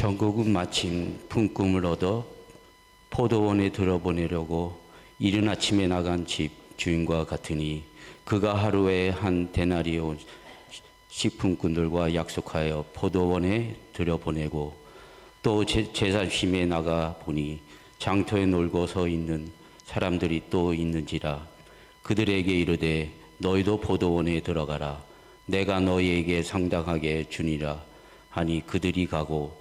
정국은 마침 품꿈을 얻어 포도원에 들어보내려고 이른 아침에 나간 집 주인과 같으니 그가 하루에 한 데나리온 식품꾼들과 약속하여 포도원에 들여보내고 또 제사심에 나가 보니 장터에 놀고 서 있는 사람들이 또 있는지라 그들에게 이르되 너희도 포도원에 들어가라 내가 너희에게 상당하게 주니라 하니 그들이 가고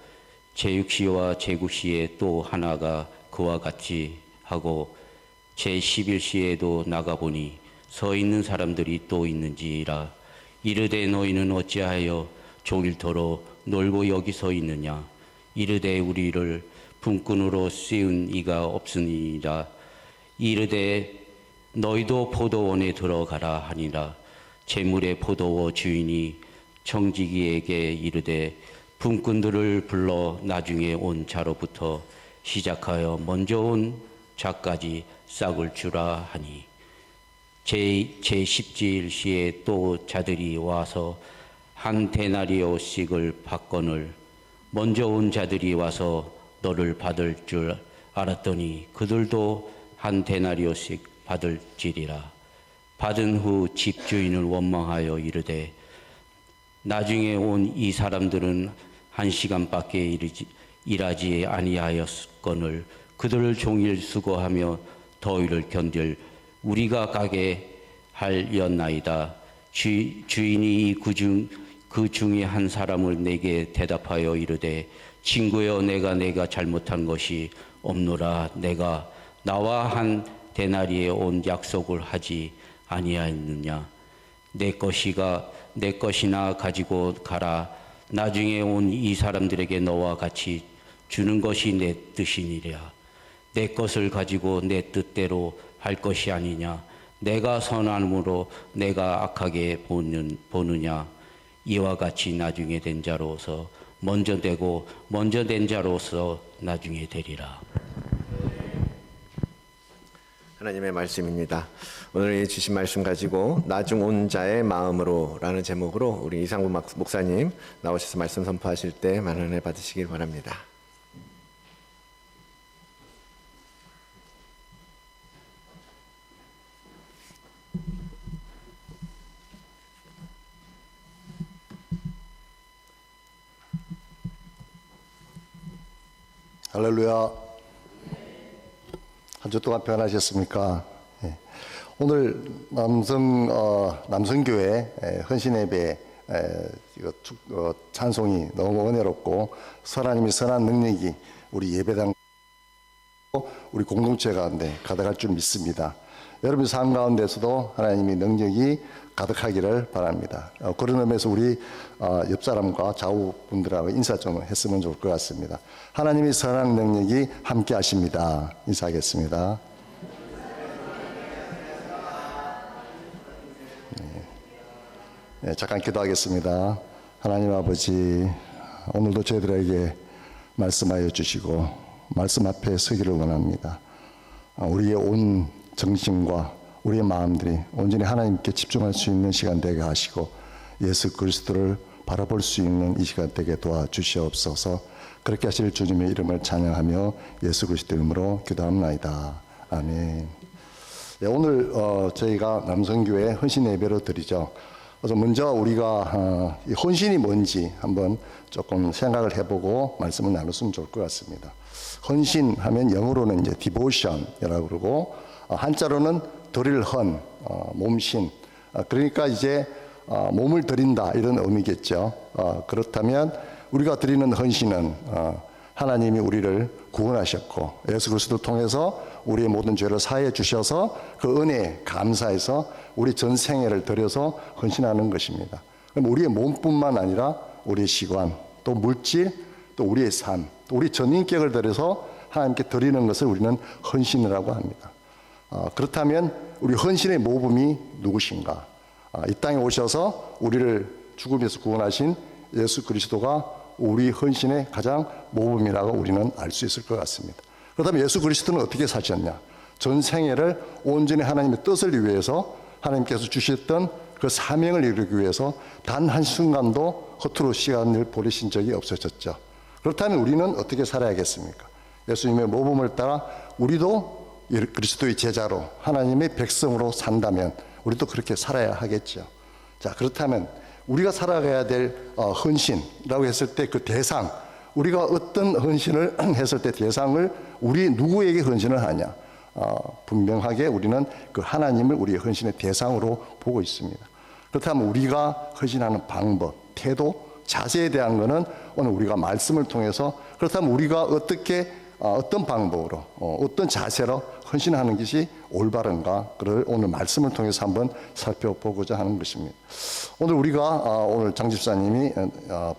제6시와 제9시에 또 하나가 그와 같이 하고 제11시에도 나가보니 서 있는 사람들이 또 있는지라 이르되 너희는 어찌하여 종일토록 놀고 여기 서 있느냐 이르되 우리를 품꾼으로 씌운 이가 없으니라 이르되 너희도 포도원에 들어가라 하니라 재물의 포도원 주인이 청지기에게 이르되 품꾼들을 불러 나중에 온 자로부터 시작하여 먼저 온 자까지 싹을 주라 하니 제10시에 또 자들이 와서 한 데나리오씩을 받거늘 먼저 온 자들이 와서 너를 받을 줄 알았더니 그들도 한 데나리오씩 받을지리라. 받은 후 집주인을 원망하여 이르되 나중에 온 이 사람들은 1시간밖에 일하지 아니하였거늘 그들을 종일 수고하며 더위를 견딜 우리가 가게 하였나이다. 주인이 그 중에 한 사람을 내게 대답하여 이르되 친구여 내가 잘못한 것이 없노라. 내가 나와 한 데나리에 온 약속을 하지 아니하였느냐. 내 것이나 가지고 가라. 나중에 온 이 사람들에게 너와 같이 주는 것이 내 뜻이니라. 내 것을 가지고 내 뜻대로 할 것이 아니냐. 내가 선함으로 내가 악하게 보느냐. 이와 같이 나중에 된 자로서 먼저 되고 먼저 된 자로서 나중에 되리라. 하나님의 말씀입니다. 오늘 주신 말씀 가지고 나중 온 자의 마음으로 라는 제목으로 우리 이상구 목사님 나오셔서 말씀 선포하실 때 많은 은혜 받으시길 바랍니다. 할렐루야. 한 주 동안 변하셨습니까? 예. 오늘 남성교회 헌신예배 찬송이 너무 은혜롭고 하나님의 선한 능력이 우리 예배당 우리 공동체 가운데 가득할 줄 믿습니다. 여러분 삶 가운데서도 하나님의 능력이 가득하기를 바랍니다. 그런 의미에서 우리 옆 사람과 좌우 분들하고 인사 좀 했으면 좋을 것 같습니다. 하나님의 선한 능력이 함께 하십니다. 인사하겠습니다. 네, 잠깐 기도하겠습니다. 하나님 아버지, 오늘도 저희들에게 말씀하여 주시고 말씀 앞에 서기를 원합니다. 우리의 온 정신과 우리의 마음들이 온전히 하나님께 집중할 수 있는 시간 되게 하시고 예수 그리스도를 바라볼 수 있는 이 시간 되게 도와주시옵소서. 그렇게 하실 주님의 이름을 찬양하며 예수 그리스도 이름으로 기도합나이다. 아멘. 네, 오늘 저희가 남성교회 헌신 예배로 드리죠. 그래서 먼저 우리가 이 헌신이 뭔지 한번 조금 생각을 해보고 말씀을 나눴으면 좋을 것 같습니다. 헌신하면 영어로는 이제 devotion이라고 그러고 한자로는 드릴 헌, 몸신. 그러니까 이제 몸을 드린다 이런 의미겠죠. 그렇다면 우리가 드리는 헌신은 하나님이 우리를 구원하셨고 예수 그리스도를 통해서 우리의 모든 죄를 사해 주셔서 그 은혜에 감사해서 우리 전 생애를 들여서 헌신하는 것입니다. 그럼 우리의 몸뿐만 아니라 우리의 시간, 또 물질, 또 우리의 삶, 또 우리 전 인격을 들여서 하나님께 드리는 것을 우리는 헌신이라고 합니다. 그렇다면 우리 헌신의 모범이 누구신가? 이 땅에 오셔서 우리를 죽음에서 구원하신 예수 그리스도가 우리 헌신의 가장 모범이라고 우리는 알 수 있을 것 같습니다. 그렇다면 예수 그리스도는 어떻게 사셨냐? 전 생애를 온전히 하나님의 뜻을 위해서 하나님께서 주셨던 그 사명을 이루기 위해서 단 한순간도 허투루 시간을 보내신 적이 없으셨죠. 그렇다면 우리는 어떻게 살아야겠습니까? 예수님의 모범을 따라 우리도 그리스도의 제자로 하나님의 백성으로 산다면 우리도 그렇게 살아야 하겠죠. 자, 그렇다면 우리가 살아가야 될 헌신이라고 했을 때 그 대상, 우리가 어떤 헌신을 했을 때 대상을 우리 누구에게 헌신을 하냐? 분명하게 우리는 그 하나님을 우리의 헌신의 대상으로 보고 있습니다. 그렇다면 우리가 헌신하는 방법, 태도, 자세에 대한 것은 오늘 우리가 말씀을 통해서, 그렇다면 우리가 어떻게 어떤 방법으로 어떤 자세로 헌신하는 것이 올바른가, 그를 오늘 말씀을 통해서 한번 살펴보고자 하는 것입니다. 오늘 우리가 오늘 장 집사님이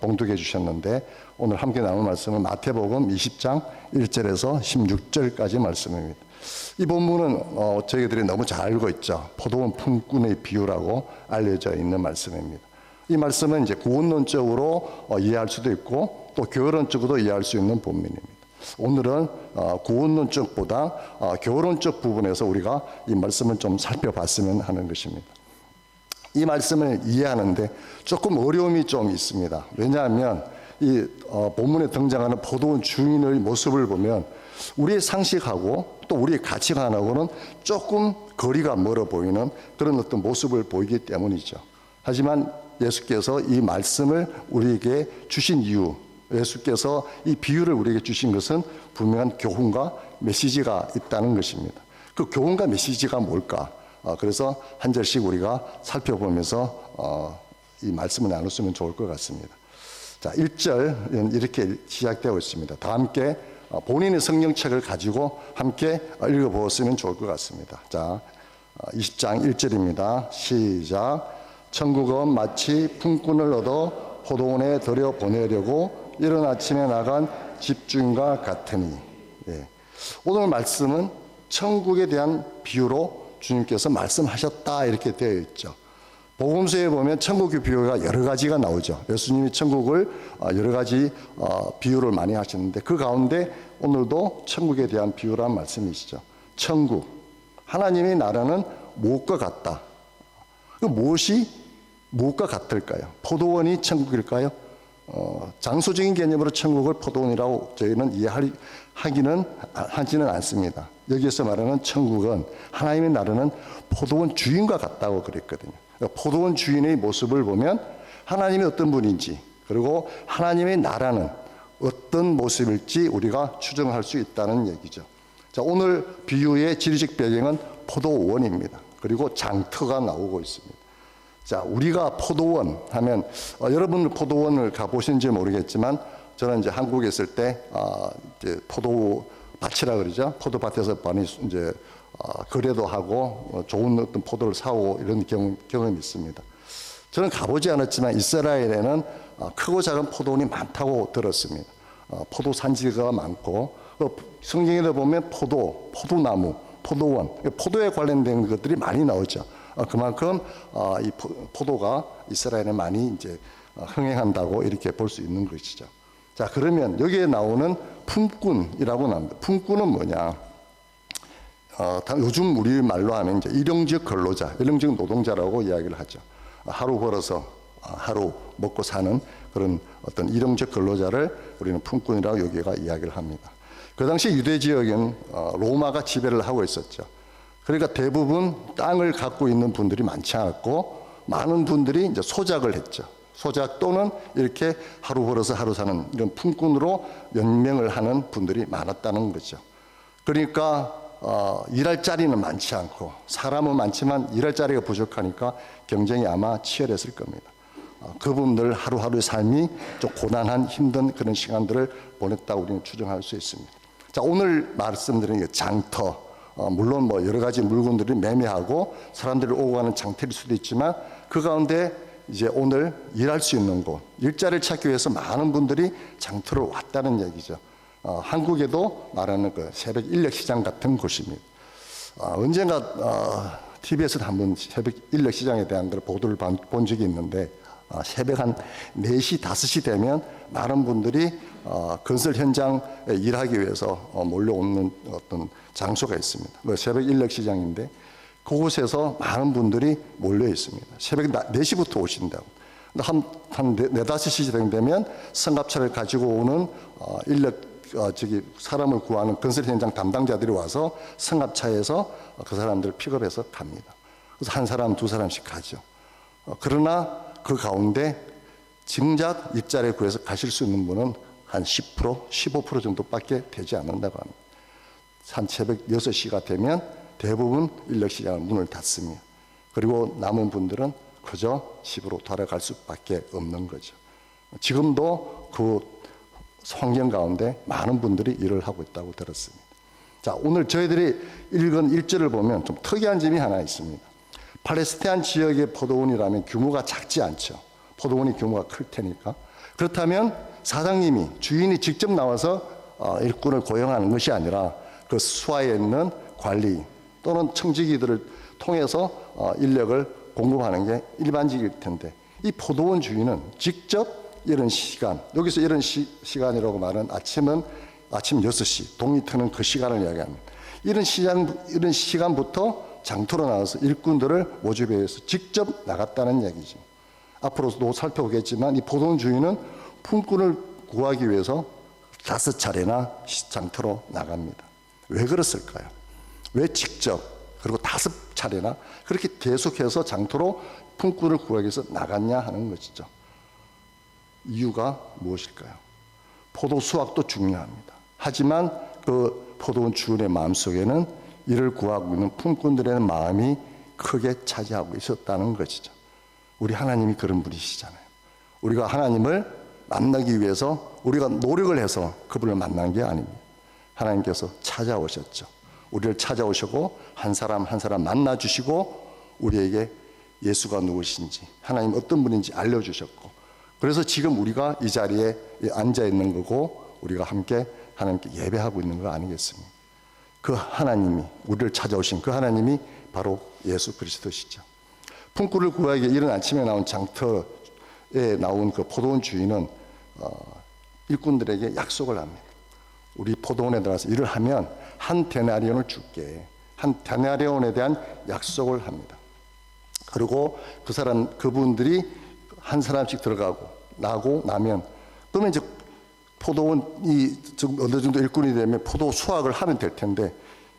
봉독해 주셨는데 오늘 함께 나눌 말씀은 마태복음 20장 1절에서 16절까지 말씀입니다. 이 본문은 저희들이 너무 잘 알고 있죠. 포도원 품꾼의 비유라고 알려져 있는 말씀입니다. 이 말씀은 이제 구원론적으로 이해할 수도 있고 또 교회론적으로도 이해할 수 있는 본문입니다. 오늘은 구원론적보다 교론적 부분에서 우리가 이 말씀을 좀 살펴봤으면 하는 것입니다. 이 말씀을 이해하는데 조금 어려움이 좀 있습니다. 왜냐하면 이 본문에 등장하는 포도원 주인의 모습을 보면 우리의 상식하고 또 우리의 가치관하고는 조금 거리가 멀어 보이는 그런 어떤 모습을 보이기 때문이죠. 하지만 예수께서 이 말씀을 우리에게 주신 이유, 예수께서 이 비유를 우리에게 주신 것은 분명한 교훈과 메시지가 있다는 것입니다. 그 교훈과 메시지가 뭘까? 그래서 한 절씩 우리가 살펴보면서 이 말씀을 나눴으면 좋을 것 같습니다. 자, 1절 이렇게 시작되어 있습니다. 다 함께 본인의 성경책을 가지고 함께 읽어보았으면 좋을 것 같습니다. 자, 20장 1절입니다. 시작. 천국은 마치 품꾼을 얻어 포도원에 들여 보내려고 이른 아침에 나간 집주인과 같으니. 예. 오늘 말씀은 천국에 대한 비유로 주님께서 말씀하셨다 이렇게 되어 있죠. 복음서에 보면 천국의 비유가 여러 가지가 나오죠. 예수님이 천국을 여러 가지 비유를 많이 하시는데 그 가운데 오늘도 천국에 대한 비유라는 말씀이시죠. 천국, 하나님의 나라는 무엇과 같다. 그 무엇과 같을까요? 포도원이 천국일까요? 장소적인 개념으로 천국을 포도원이라고 저희는 이해하지는 않습니다. 여기에서 말하는 천국은 하나님의 나라는 포도원 주인과 같다고 그랬거든요. 포도원 주인의 모습을 보면 하나님이 어떤 분인지 그리고 하나님의 나라는 어떤 모습일지 우리가 추정할 수 있다는 얘기죠. 자, 오늘 비유의 지리적 배경은 포도원입니다. 그리고 장터가 나오고 있습니다. 자, 우리가 포도원 하면 여러분 포도원을 가보신지 모르겠지만 저는 이제 한국에 있을 때 이제 포도밭이라 그러죠. 포도밭에서 많이 이제 거래도 하고 좋은 어떤 포도를 사오고 이런 경험이 있습니다. 저는 가보지 않았지만 이스라엘에는 크고 작은 포도원이 많다고 들었습니다. 포도 산지가 많고 성경에도 보면 포도나무, 포도원, 포도에 관련된 것들이 많이 나오죠. 그만큼 이 포도가 이스라엘에 많이 이제 흥행한다고 이렇게 볼 수 있는 것이죠. 자, 그러면 여기에 나오는 품꾼이라고 나옵니다. 품꾼은 뭐냐? 요즘 우리 말로 하면 이제 일용직 근로자, 일용직 노동자라고 이야기를 하죠. 하루 벌어서 하루 먹고 사는 그런 어떤 일용직 근로자를 우리는 품꾼이라고 여기가 이야기를 합니다. 그 당시 유대 지역은 로마가 지배를 하고 있었죠. 그러니까 대부분 땅을 갖고 있는 분들이 많지 않았고 많은 분들이 이제 소작을 했죠. 소작 또는 이렇게 하루 벌어서 하루 사는 이런 품꾼으로 연명을 하는 분들이 많았다는 거죠. 그러니까 일할 자리는 많지 않고 사람은 많지만 일할 자리가 부족하니까 경쟁이 아마 치열했을 겁니다. 그분들 하루하루의 삶이 좀 고난한 힘든 그런 시간들을 보냈다고 우리는 추정할 수 있습니다. 자, 오늘 말씀드린 장터, 물론 뭐 여러 가지 물건들이 매매하고 사람들이 오고 가는 장터일 수도 있지만 그 가운데 이제 오늘 일할 수 있는 곳, 일자리를 찾기 위해서 많은 분들이 장터로 왔다는 얘기죠. 한국에도 말하는 그 새벽 인력 시장 같은 곳입니다. 언젠가 TV에서 한번 새벽 인력 시장에 대한 보도를 본 적이 있는데 새벽 한 4시, 5시 되면 많은 분들이 건설 현장에 일하기 위해서 몰려오는 어떤 장소가 있습니다. 새벽 인력 시장인데 그곳에서 많은 분들이 몰려 있습니다. 새벽 4시부터 오신다고. 한 4-5시 되면 성갑차를 가지고 오는 사람을 구하는 건설 현장 담당자들이 와서 성갑차에서 그 사람들을 픽업해서 갑니다. 그래서 한 사람, 두 사람씩 가죠. 그러나 그 가운데 정작 일자리에 구해서 가실 수 있는 분은 한 10%, 15% 정도밖에 되지 않는다고 합니다. 한 새벽 6시가 되면 대부분 인력시장은 문을 닫습니다. 그리고 남은 분들은 그저 집으로 돌아갈 수밖에 없는 거죠. 지금도 그 환경 가운데 많은 분들이 일을 하고 있다고 들었습니다. 자, 오늘 저희들이 읽은 1절을 보면 좀 특이한 점이 하나 있습니다. 팔레스타인 지역의 포도원이라면 규모가 작지 않죠. 포도원이 규모가 클 테니까. 그렇다면 사장님이, 주인이 직접 나와서 일꾼을 고용하는 것이 아니라 그 수하에 있는 관리 또는 청지기들을 통해서 인력을 공급하는 게 일반적일 텐데, 이 포도원 주인은 직접 이런 시간, 여기서 이런 시간이라고 말은 아침 6시, 동이 트는 그 시간을 이야기합니다. 이런 시간부터 장터로 나와서 일꾼들을 모집해 위해서 직접 나갔다는 얘기죠. 앞으로도 살펴보겠지만 이 포도원 주인은 품꾼을 구하기 위해서 5차례나 장터로 나갑니다. 왜 그랬을까요? 왜 직접 그리고 5차례나 그렇게 계속해서 장터로 품꾼을 구하기 위해서 나갔냐 하는 것이죠. 이유가 무엇일까요? 포도 수확도 중요합니다. 하지만 그 포도원 주인의 마음속에는 이를 구하고 있는 품꾼들의 마음이 크게 차지하고 있었다는 것이죠. 우리 하나님이 그런 분이시잖아요. 우리가 하나님을 만나기 위해서 우리가 노력을 해서 그분을 만난 게 아닙니다. 하나님께서 찾아오셨죠. 우리를 찾아오시고 한 사람 한 사람 만나주시고 우리에게 예수가 누구신지 하나님 어떤 분인지 알려주셨고, 그래서 지금 우리가 이 자리에 앉아 있는 거고 우리가 함께 하나님께 예배하고 있는 거 아니겠습니까? 그 하나님이, 우리를 찾아오신 그 하나님이 바로 예수 그리스도시죠. 품꾼을 구하기 이른 아침에 나온 장터에 나온 그 포도원 주인은 일꾼들에게 약속을 합니다. 우리 포도원에 들어가서 일을 하면 한 데나리온을 줄게. 한 데나리온에 대한 약속을 합니다. 그리고 그분들이 한 사람씩 들어가고 나고 나면, 그러면 이제 포도원이 어느 정도 일꾼이 되면 포도 수확을 하면 될 텐데,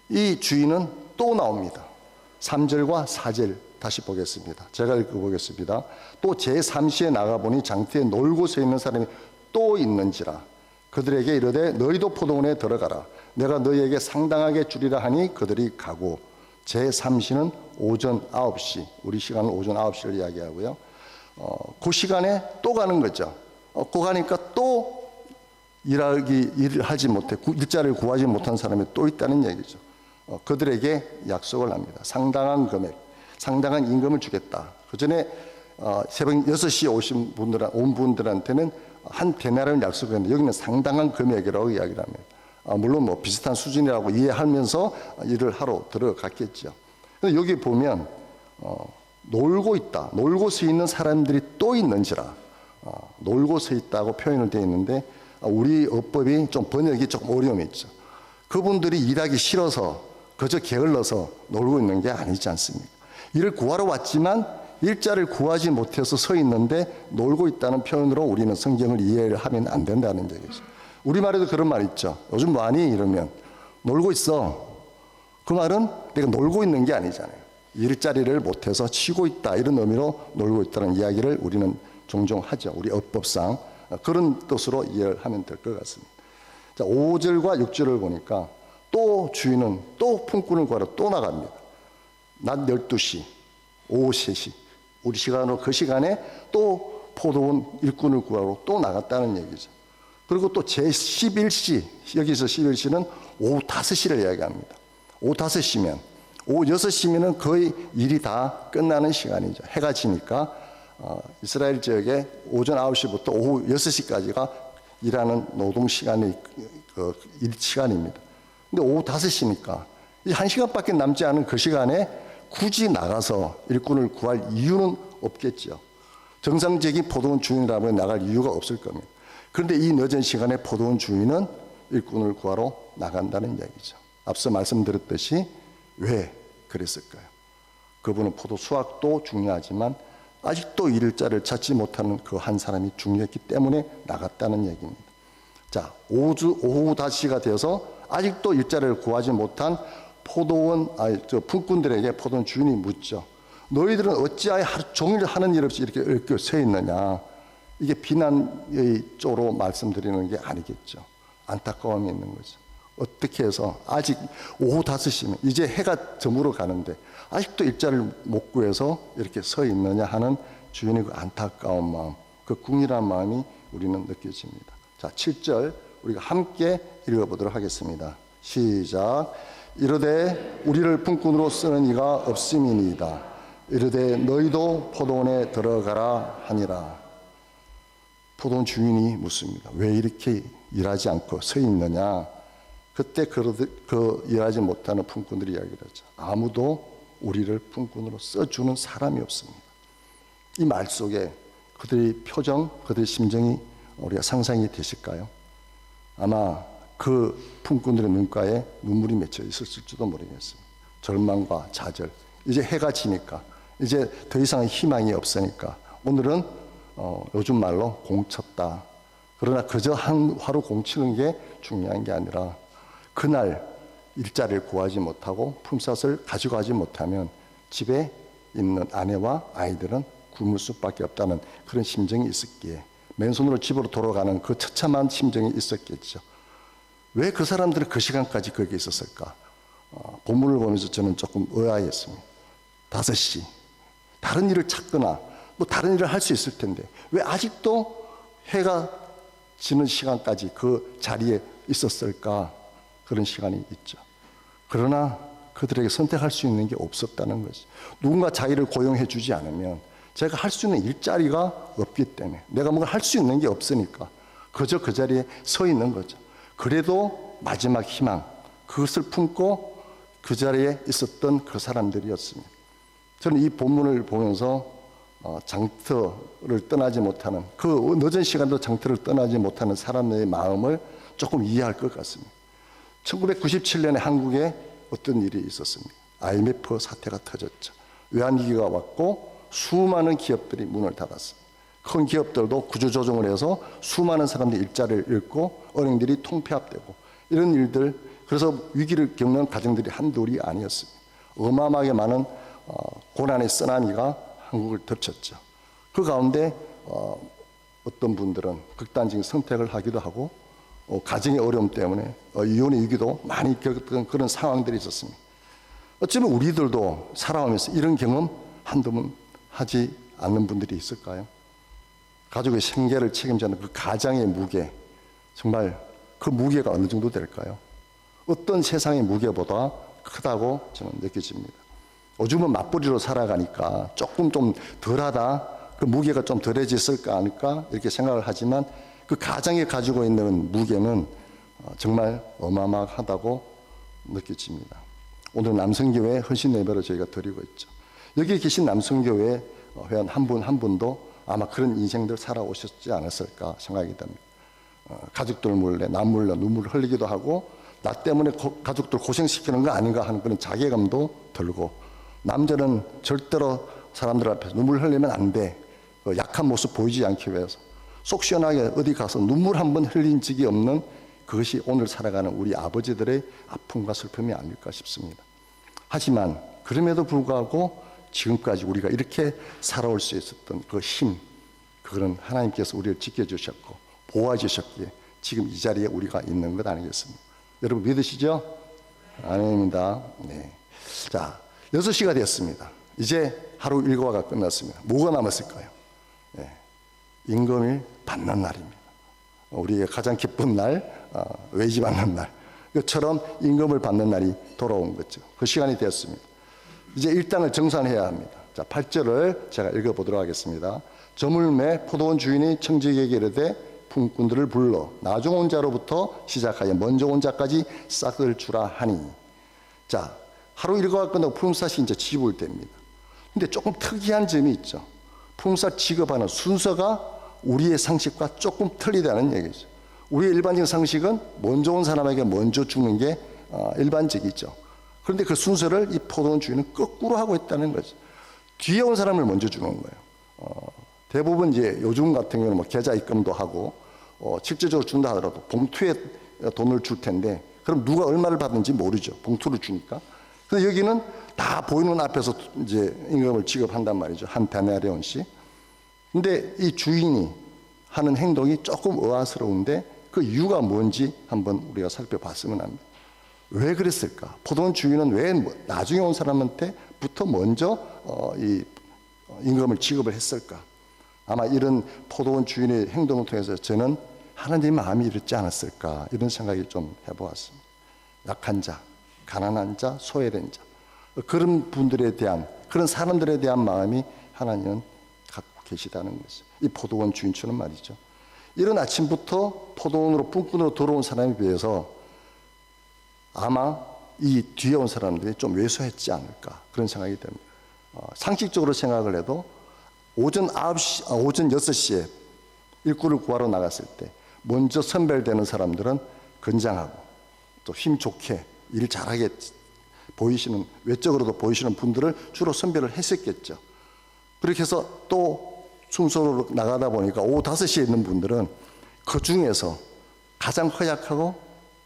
이 주인은 또 나옵니다. 3절과 4절 다시 보겠습니다. 제가 읽어보겠습니다. 또 제3시에 나가보니 장터에 놀고 서 있는 사람이 또 있는지라. 그들에게 이르되 너희도 포도원에 들어가라. 내가 너희에게 상당하게 주리라 하니 그들이 가고, 제3시는 오전 9시, 우리 시간은 오전 9시를 이야기하고요. 그 시간에 또 가는 거죠. 그 가니까 또 일을 하지 못해, 일자리를 구하지 못한 사람이 또 있다는 얘기죠. 그들에게 약속을 합니다. 상당한 금액, 상당한 임금을 주겠다. 그 전에 새벽 6시에 온 분들한테는 한 데나리온 약속했는데 여기는 상당한 금액이라고 이야기를 합니다. 물론 뭐 비슷한 수준이라고 이해하면서 일을 하러 들어갔겠죠. 근데 여기 보면 놀고 있다, 놀고 서 있는 사람들이 또 있는지라, 놀고 서 있다고 표현을 되어 있는데 우리 어법이 좀 번역이 조금 어려움이 있죠. 그분들이 일하기 싫어서 그저 게을러서 놀고 있는 게 아니지 않습니까? 일을 구하러 왔지만 일자를 구하지 못해서 서 있는데 놀고 있다는 표현으로 우리는 성경을 이해를 하면 안 된다는 얘기죠. 우리말에도 그런 말 있죠. 요즘 뭐하니? 이러면 놀고 있어. 그 말은 내가 놀고 있는 게 아니잖아요. 일자리를 못해서 쉬고 있다, 이런 의미로 놀고 있다는 이야기를 우리는 종종 하죠. 우리 어법상 그런 뜻으로 이해를 하면 될 것 같습니다. 자, 5절과 6절을 보니까 또 주인은 또 품꾼을 구하러 또 나갑니다. 낮 12시, 오후 3시, 우리 시간으로 그 시간에 또 포도원 일꾼을 구하러 또 나갔다는 얘기죠. 그리고 또 제11시, 여기서 11시는 오후 5시를 이야기합니다. 오후 5시면, 오후 6시면 거의 일이 다 끝나는 시간이죠. 해가 지니까 이스라엘 지역에 오전 9시부터 오후 6시까지가 일하는 노동 시간이 일 시간입니다. 근데 오후 5시니까 이 1시간밖에 남지 않은 그 시간에 굳이 나가서 일꾼을 구할 이유는 없겠죠. 정상적인 포도원 주인이라면 나갈 이유가 없을 겁니다. 그런데 이 늦은 시간에 포도원 주인은 일꾼을 구하러 나간다는 이야기죠. 앞서 말씀드렸듯이 왜 그랬을까요? 그분은 포도 수확도 중요하지만 아직도 일자를 찾지 못하는 그 한 사람이 중요했기 때문에 나갔다는 얘기입니다. 자, 오후 5시가 되어서 아직도 일자리를 구하지 못한 품꾼들에게 포도원 주인이 묻죠. 너희들은 어찌하여 하루 종일 하는 일 없이 이렇게 서 있느냐. 이게 비난의 쪽으로 말씀드리는 게 아니겠죠. 안타까움이 있는 거죠. 어떻게 해서 아직 오후 5시면 이제 해가 저물어 가는데 아직도 일자리를 못 구해서 이렇게 서 있느냐 하는 주인의 그 안타까운 마음, 그 궁일한 마음이 우리는 느껴집니다. 자, 7절 우리가 함께 읽어보도록 하겠습니다. 시작. 이르되 우리를 품꾼으로 쓰는 이가 없음이니이다. 이르되 너희도 포도원에 들어가라 하니라. 포도원 주인이 묻습니다. 왜 이렇게 일하지 않고 서 있느냐. 그때 그 일하지 못하는 품꾼들이 이야기를 하죠. 아무도 우리를 품꾼으로 써주는 사람이 없습니다. 이 말 속에 그들의 표정, 그들의 심정이 우리가 상상이 되실까요? 아마 그 품꾼들의 눈가에 눈물이 맺혀 있었을지도 모르겠습니다. 절망과 좌절. 이제 해가 지니까, 이제 더 이상 희망이 없으니까 오늘은 요즘 말로 공쳤다. 그러나 그저 하루 공치는 게 중요한 게 아니라 그날 일자리를 구하지 못하고 품삯을 가져가지 못하면 집에 있는 아내와 아이들은 굶을 수밖에 없다는 그런 심정이 있었기에 맨손으로 집으로 돌아가는 그 처참한 심정이 있었겠죠. 왜 그 사람들은 그 시간까지 거기에 있었을까? 본문을 보면서 저는 조금 의아했습니다. 5시 다른 일을 찾거나 뭐 다른 일을 할 수 있을 텐데 왜 아직도 해가 지는 시간까지 그 자리에 있었을까? 그런 시간이 있죠. 그러나 그들에게 선택할 수 있는 게 없었다는 거죠. 누군가 자기를 고용해 주지 않으면 제가 할 수 있는 일자리가 없기 때문에 내가 뭔가 할 수 있는 게 없으니까 그저 그 자리에 서 있는 거죠. 그래도 마지막 희망, 그것을 품고 그 자리에 있었던 그 사람들이었습니다. 저는 이 본문을 보면서 장터를 떠나지 못하는, 그 늦은 시간도 장터를 떠나지 못하는 사람들의 마음을 조금 이해할 것 같습니다. 1997년에 한국에 어떤 일이 있었습니까? IMF 사태가 터졌죠. 외환위기가 왔고 수많은 기업들이 문을 닫았습니다. 큰 기업들도 구조조정을 해서 수많은 사람들이 일자리를 잃고 은행들이 통폐합되고 이런 일들, 그래서 위기를 겪는 가정들이 한둘이 아니었습니다. 어마어마하게 많은 고난의 쓰나미가 한국을 덮쳤죠. 그 가운데 어떤 분들은 극단적인 선택을 하기도 하고 가정의 어려움 때문에 이혼의 위기도 많이 겪었던 그런 상황들이 있었습니다. 어쩌면 우리들도 살아오면서 이런 경험 한두 번 하지 않는 분들이 있을까요? 가족의 생계를 책임지는 그 가장의 무게, 정말 그 무게가 어느 정도 될까요? 어떤 세상의 무게보다 크다고 저는 느껴집니다. 요즘은 맞벌이로 살아가니까 조금 좀 덜하다, 그 무게가 좀 덜해졌을까 않을까 이렇게 생각을 하지만 그 가장이 가지고 있는 무게는 정말 어마어마하다고 느껴집니다. 오늘 남성교회 헌신 예배를 저희가 드리고 있죠. 여기 계신 남성교회 회원 한 분 한 분도 아마 그런 인생들 살아오셨지 않았을까 생각이 됩니다. 가족들 몰래 남 몰래 눈물을 흘리기도 하고 나 때문에 가족들 고생시키는 거 아닌가 하는 그런 자괴감도 들고, 남자는 절대로 사람들 앞에서 눈물 흘리면 안 돼. 약한 모습 보이지 않기 위해서 속 시원하게 어디 가서 눈물 한 번 흘린 적이 없는 그것이 오늘 살아가는 우리 아버지들의 아픔과 슬픔이 아닐까 싶습니다. 하지만 그럼에도 불구하고 지금까지 우리가 이렇게 살아올 수 있었던 그 힘, 그거는 하나님께서 우리를 지켜주셨고 보호해 주셨기에 지금 이 자리에 우리가 있는 것 아니겠습니까? 여러분 믿으시죠? 아멘입니다. 네. 자, 6시가 되었습니다. 이제 하루 일과가 끝났습니다. 뭐가 남았을까요? 네. 임금을 받는 날입니다. 우리의 가장 기쁜 날, 외지 받는 날. 그처럼 임금을 받는 날이 돌아온 거죠. 그 시간이 되었습니다. 이제 일당을 정산해야 합니다. 자, 8절을 제가 읽어보도록 하겠습니다. 저물매 포도원 주인이 청지기에게 이르되 품꾼들을 불러 나중 온 자로부터 시작하여 먼저 온 자까지 싹을 주라 하니. 자, 하루 일과가 끝나고 품삯이 이제 지불됩니다. 근데 조금 특이한 점이 있죠. 품삯 지급하는 순서가 우리의 상식과 조금 틀리다는 얘기죠. 우리의 일반적인 상식은 먼저 온 사람에게 먼저 주는 게 일반적이죠. 그런데 그 순서를 이 포도원 주인은 거꾸로 하고 있다는 거죠. 뒤에 온 사람을 먼저 주는 거예요. 대부분 이제 요즘 같은 경우는 뭐 계좌 입금도 하고 실질적으로 준다 하더라도 봉투에 돈을 줄 텐데 그럼 누가 얼마를 받는지 모르죠. 봉투를 주니까. 근데 여기는 다 보이는 앞에서 이제 임금을 지급한단 말이죠. 한 데나리온씩. 근데 이 주인이 하는 행동이 조금 의아스러운데 그 이유가 뭔지 한번 우리가 살펴봤으면 합니다. 왜 그랬을까? 포도원 주인은 왜 나중에 온 사람한테부터 먼저 이 임금을 지급을 했을까? 아마 이런 포도원 주인의 행동을 통해서 저는 하나님 마음이 이렇지 않았을까 이런 생각이 좀 해보았습니다. 약한 자, 가난한 자, 소외된 자 그런 분들에 대한 그런 사람들에 대한 마음이 하나님은 갖고 계시다는 것이죠. 이 포도원 주인처럼 말이죠. 이른 아침부터 포도원으로 품꾼으로 들어온 사람에 비해서 아마 이 뒤에 온 사람들이 좀 왜소했지 않을까 그런 생각이 듭니다. 상식적으로 생각을 해도 오전 6시에 일꾼을 구하러 나갔을 때 먼저 선별되는 사람들은 건장하고 또 힘 좋게 일 잘하게 보이시는 외적으로도 보이시는 분들을 주로 선별을 했었겠죠. 그렇게 해서 또 순서로 나가다 보니까 오후 5시에 있는 분들은 그 중에서 가장 허약하고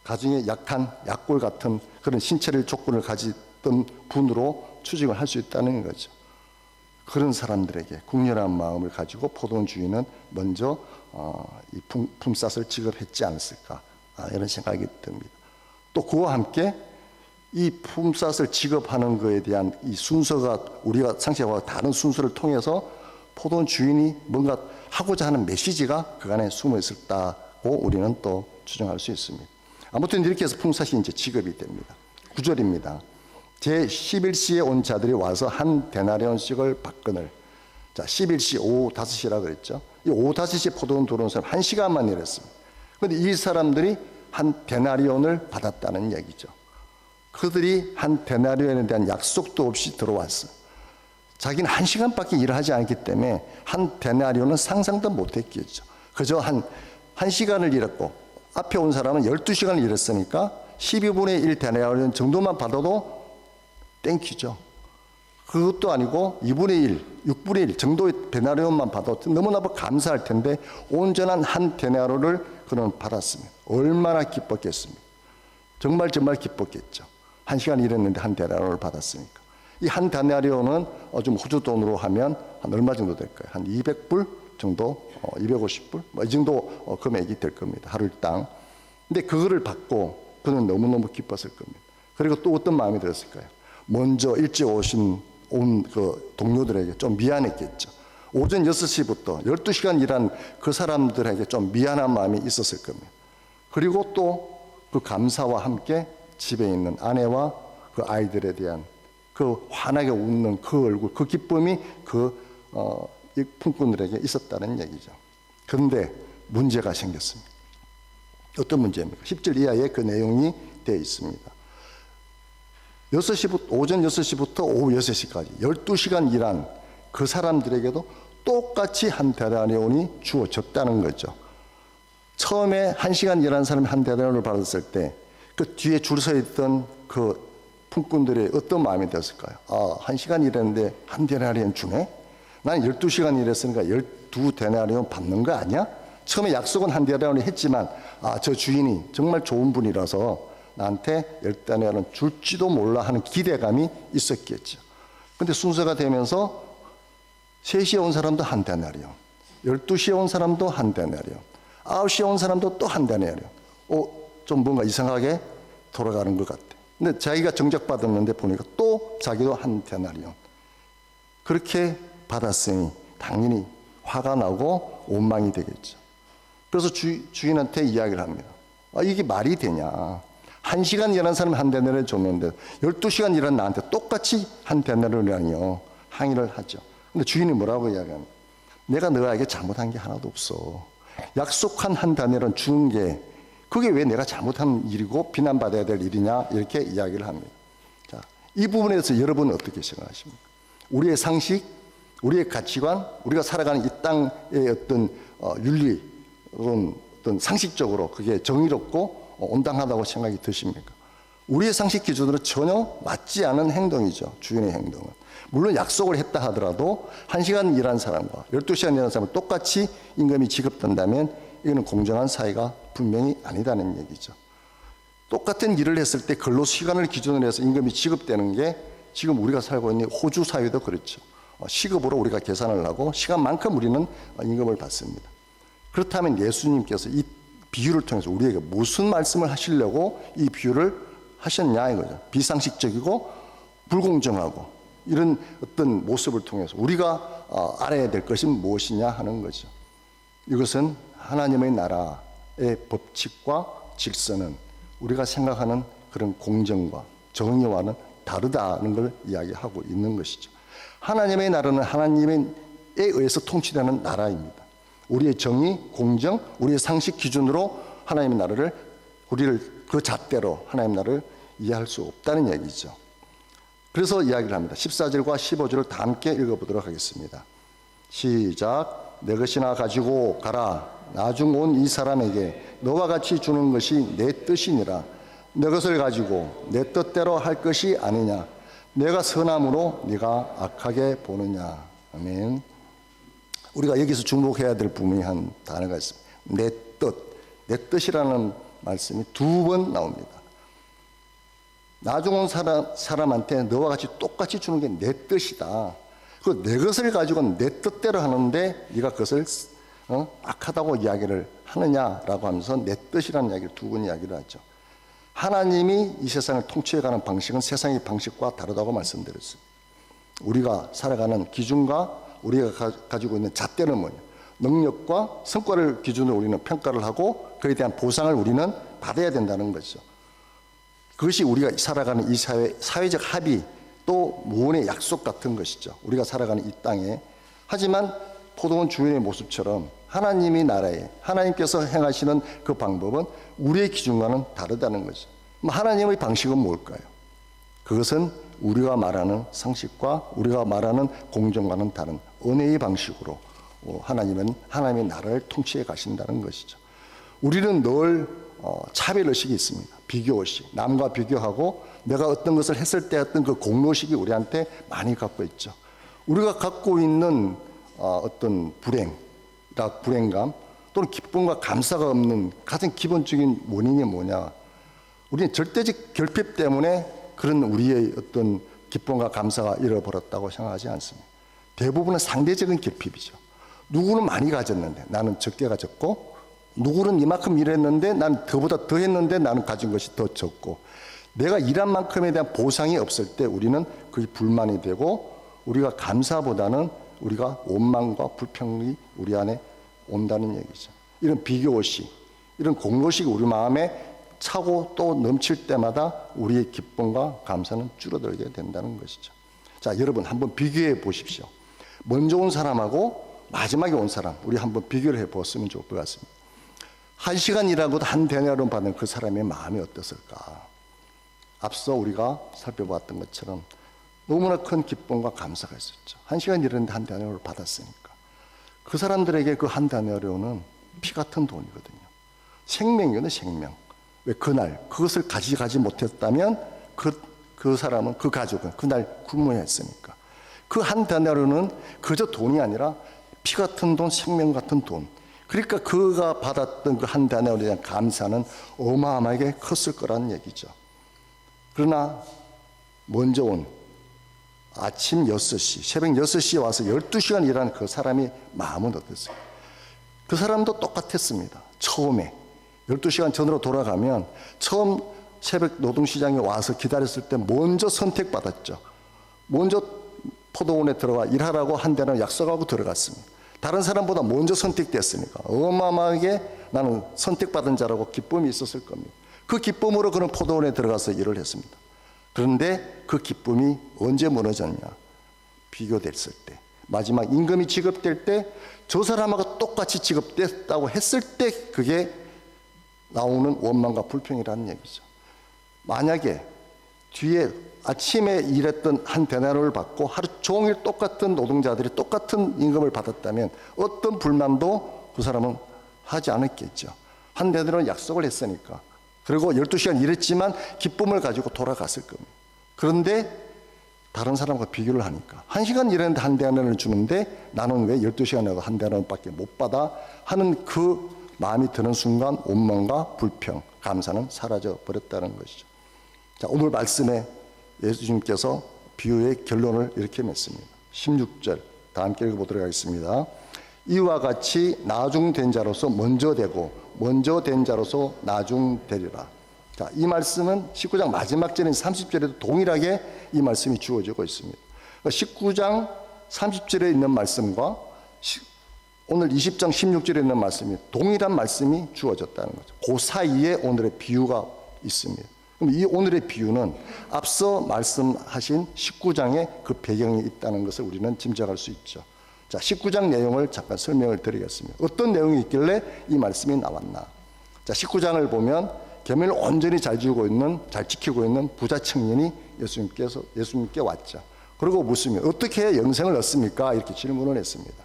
가정에 약한 약골 같은 그런 신체를 조건을 가지던 분으로 추징을 할 수 있다는 거죠. 그런 사람들에게 국렬한 마음을 가지고 포도원 주인은 먼저 이 품삯을 지급했지 않았을까 이런 생각이 듭니다. 또 그와 함께 이 품삯을 지급하는 것에 대한 이 순서가 우리가 상식하고 다른 순서를 통해서 포도원 주인이 뭔가 하고자 하는 메시지가 그 안에 숨어 있었다고 우리는 또 추정할 수 있습니다. 아무튼 이렇게 해서 품삯이 이제 지급이 됩니다. 9절입니다. 제 11시에 온 자들이 와서 한 데나리온씩을 받거늘. 자, 11시 오후 5시라 그랬죠. 이 오후 5시에 포도원 들어온 사람 1시간만 일했습니다. 그런데 이 사람들이 한 데나리온을 받았다는 얘기죠. 그들이 한 데나리온에 대한 약속도 없이 들어왔어요. 자기는 1시간밖에 일을 하지 않기 때문에 한 데나리온은 상상도 못했겠죠. 그저 한 1시간을 일했고 앞에 온 사람은 12시간을 일했으니까 12분의 1 데나리온 정도만 받아도 땡큐죠. 그것도 아니고 2분의 1, 6분의 1 정도의 데나리온만 받아도 너무나 감사할 텐데 온전한 한 데나리온을 그는 받았습니다. 얼마나 기뻤겠습니까? 정말 기뻤겠죠. 1시간 일했는데 한 데나리온을 받았으니까. 이 한 데나리온은 좀 호주 돈으로 하면 한 얼마 정도 될까요? 한 200불 정도, 250불? 뭐 이 정도 금액이 될 겁니다. 하루 일당. 근데 그거를 받고 그는 너무너무 기뻤을 겁니다. 그리고 또 어떤 마음이 들었을까요? 먼저 일찍 온 그 동료들에게 좀 미안했겠죠. 오전 6시부터 12시간 일한 그 사람들에게 좀 미안한 마음이 있었을 겁니다. 그리고 또 그 감사와 함께 집에 있는 아내와 그 아이들에 대한 그 환하게 웃는 그 얼굴, 그 기쁨이 이 품꾼들에게 있었다는 얘기죠. 그런데 문제가 생겼습니다. 어떤 문제입니까? 10절 이하에 그 내용이 되어 있습니다. 오전 6시부터 오후 6시까지 12시간 일한 그 사람들에게도 똑같이 한 데나리온이 주어졌다는 거죠. 처음에 1시간 일한 사람이 한 데나리온을 받았을 때 그 뒤에 줄 서 있던 그 품꾼들의 어떤 마음이 들었을까요? 1시간 일했는데 한 데나리온 주네? 난 12시간 일했으니까 12데나리온 받는 거 아니야? 처음에 약속은 한 데나리온 했지만 저 주인이 정말 좋은 분이라서 나한테 10데나리온 줄지도 몰라 하는 기대감이 있었겠죠. 근데 순서가 되면서 3시에 온 사람도 한 데나리온, 12시에 온 사람도 한 데나리온, 9시에 온 사람도 또 한 데나리온. 좀 뭔가 이상하게 돌아가는 것 같아. 근데 자기가 정작 받았는데 보니까 또 자기도 한 데나리온. 그렇게 받았으니 당연히 화가 나고 원망이 되겠죠. 그래서 주인한테 이야기를 합니다. 이게 말이 되냐. 1시간 일한 사람이 한 데나리온 줬는데 12시간 일한 나한테 똑같이 한 데나리온이라니요. 항의를 하죠. 근데 주인이 뭐라고 이야기합니까? 내가 너에게 잘못한 게 하나도 없어. 약속한 한 데나리온 주는 게 그게 왜 내가 잘못한 일이고 비난받아야 될 일이냐 이렇게 이야기를 합니다. 자, 이 부분에 대해서 여러분은 어떻게 생각하십니까? 우리의 상식, 우리의 가치관, 우리가 살아가는 이 땅의 어떤 윤리, 어떤 상식적으로 그게 정의롭고 온당하다고 생각이 드십니까? 우리의 상식 기준으로 전혀 맞지 않은 행동이죠. 주인의 행동은. 물론 약속을 했다 하더라도 1시간 일한 사람과 12시간 일한 사람을 똑같이 임금이 지급된다면 이거는 공정한 사회가 분명히 아니다는 얘기죠. 똑같은 일을 했을 때 근로시간을 기준으로 해서 임금이 지급되는 게 지금 우리가 살고 있는 호주 사회도 그렇죠. 시급으로 우리가 계산을 하고 시간만큼 우리는 임금을 받습니다. 그렇다면 예수님께서 이 비유를 통해서 우리에게 무슨 말씀을 하시려고 이 비유를 하셨냐 이거죠. 비상식적이고 불공정하고 이런 어떤 모습을 통해서 우리가 알아야 될 것이 무엇이냐 하는 거죠. 이것은 하나님의 나라의 법칙과 질서는 우리가 생각하는 그런 공정과 정의와는 다르다는 걸 이야기하고 있는 것이죠. 하나님의 나라는 하나님에 의해서 통치되는 나라입니다. 우리의 정의, 공정, 우리의 상식 기준으로 하나님의 나라를 우리를 그 잣대로 하나님의 나라를 이해할 수 없다는 얘기죠. 그래서 이야기를 합니다. 14절과 15절을 다 함께 읽어보도록 하겠습니다. 시작. 내 것이나 가지고 가라. 나중 온 이 사람에게 너와 같이 주는 것이 내 뜻이니라. 내 것을 가지고 내 뜻대로 할 것이 아니냐. 내가 선함으로 네가 악하게 보느냐. 아멘. 우리가 여기서 주목해야 될 부분이 한 단어가 있습니다. 내 뜻. 내 뜻이라는 말씀이 2번 나옵니다. 나중 온 사람한테 너와 같이 똑같이 주는 게 내 뜻이다. 그 내 것을 가지고 내 뜻대로 하는데 네가 그것을 악하다고 이야기를 하느냐라고 하면서 내 뜻이라는 이야기를 2번 이야기를 하죠. 하나님이 이 세상을 통치해가는 방식은 세상의 방식과 다르다고 말씀드렸습니다. 우리가 살아가는 기준과 우리가 가지고 있는 잣대는 뭐냐. 능력과 성과를 기준으로 우리는 평가를 하고 그에 대한 보상을 우리는 받아야 된다는 거죠. 그것이 우리가 살아가는 이 사회적 합의 또 무언의 약속 같은 것이죠. 우리가 살아가는 이 땅에. 하지만 포도원 주인의 모습처럼 하나님의 나라에 하나님께서 행하시는 그 방법은 우리의 기준과는 다르다는 거죠. 하나님의 방식은 뭘까요? 그것은 우리가 말하는 상식과 우리가 말하는 공정과는 다른 은혜의 방식으로 하나님의 나라를 통치해 가신다는 것이죠. 우리는 늘 차별의식이 있습니다. 비교의식. 남과 비교하고 내가 어떤 것을 했을 때 어떤 그 공로식이 우리한테 많이 갖고 있죠. 우리가 갖고 있는 어떤 불행감 또는 기쁨과 감사가 없는 가장 기본적인 원인이 뭐냐. 우리는 절대적 결핍 때문에 그런 우리의 어떤 기쁨과 감사가 잃어버렸다고 생각하지 않습니다. 대부분은 상대적인 결핍이죠. 누구는 많이 가졌는데 나는 적게 가졌고 누구는 이만큼 일했는데 나는 그보다 더 했는데 나는 가진 것이 더 적고 내가 일한 만큼에 대한 보상이 없을 때 우리는 그게 불만이 되고 우리가 감사보다는 우리가 원망과 불평이 우리 안에 온다는 얘기죠. 이런 비교의식, 이런 공로식이 우리 마음에 차고 또 넘칠 때마다 우리의 기쁨과 감사는 줄어들게 된다는 것이죠. 자, 여러분 한번 비교해 보십시오. 먼저 온 사람하고 마지막에 온 사람, 우리 한번 비교를 해보았으면 좋을 것 같습니다. 1시간 일하고도 한 데나리온 받는 그 사람의 마음이 어땠을까? 앞서 우리가 살펴봤던 것처럼 너무나 큰 기쁨과 감사가 있었죠. 1시간 일했는데 한 데나리온을 받았으니까. 그 사람들에게 그 한 데나리온은 피 같은 돈이거든요. 생명이거든요, 생명. 왜 그날 그것을 가지 못했다면 그 사람은, 그 가족은 그날 굶어야 했으니까. 그 한 데나리온은 그저 돈이 아니라 피 같은 돈, 생명 같은 돈. 그러니까 그가 받았던 그 한 데나리온에 대한 감사는 어마어마하게 컸을 거라는 얘기죠. 그러나 먼저 온 아침 6시, 새벽 6시에 와서 12시간 일한 그 사람의 마음은 어땠어요? 그 사람도 똑같았습니다. 처음에 12시간 전으로 돌아가면 처음 새벽 노동시장에 와서 기다렸을 때 먼저 선택받았죠. 먼저 포도원에 들어가 일하라고 한 데는 약속하고 들어갔습니다. 다른 사람보다 먼저 선택됐으니까 어마어마하게 나는 선택받은 자라고 기쁨이 있었을 겁니다. 그 기쁨으로 그는 포도원에 들어가서 일을 했습니다. 그런데 그 기쁨이 언제 무너졌냐? 비교됐을 때, 마지막 임금이 지급될 때 저 사람하고 똑같이 지급됐다고 했을 때 그게 나오는 원망과 불평이라는 얘기죠. 만약에 뒤에 아침에 일했던 한 데나리온을 받고 하루 종일 똑같은 노동자들이 똑같은 임금을 받았다면 어떤 불만도 그 사람은 하지 않았겠죠. 한 데나리온 약속을 했으니까 그리고 12시간 일했지만 기쁨을 가지고 돌아갔을 겁니다. 그런데 다른 사람과 비교를 하니까 1시간 일했는데 한 대안을 주는데 나는 왜 12시간이라도 한 대안밖에 못 받아 하는 그 마음이 드는 순간 원망과 불평, 감사는 사라져 버렸다는 것이죠. 자, 오늘 말씀에 예수님께서 비유의 결론을 이렇게 맺습니다. 16절 다 함께 읽어보도록 하겠습니다. 이와 같이 나중된 자로서 먼저 되고 먼저 된 자로서 나중되리라. 자, 이 말씀은 19장 마지막 절인 30절에도 동일하게 이 말씀이 주어지고 있습니다. 그러니까 19장 30절에 있는 말씀과 오늘 20장 16절에 있는 말씀이 동일한 말씀이 주어졌다는 거죠. 그 사이에 오늘의 비유가 있습니다. 그럼 이 오늘의 비유는 앞서 말씀하신 19장의 그 배경이 있다는 것을 우리는 짐작할 수 있죠. 자, 19장 내용을 잠깐 설명을 드리겠습니다. 어떤 내용이 있길래 이 말씀이 나왔나? 자, 19장을 보면 계명을 온전히 잘 지키고 있는 부자 청년이 예수님께 왔죠. 그리고 묻으면 어떻게 영생을 얻습니까? 이렇게 질문을 했습니다.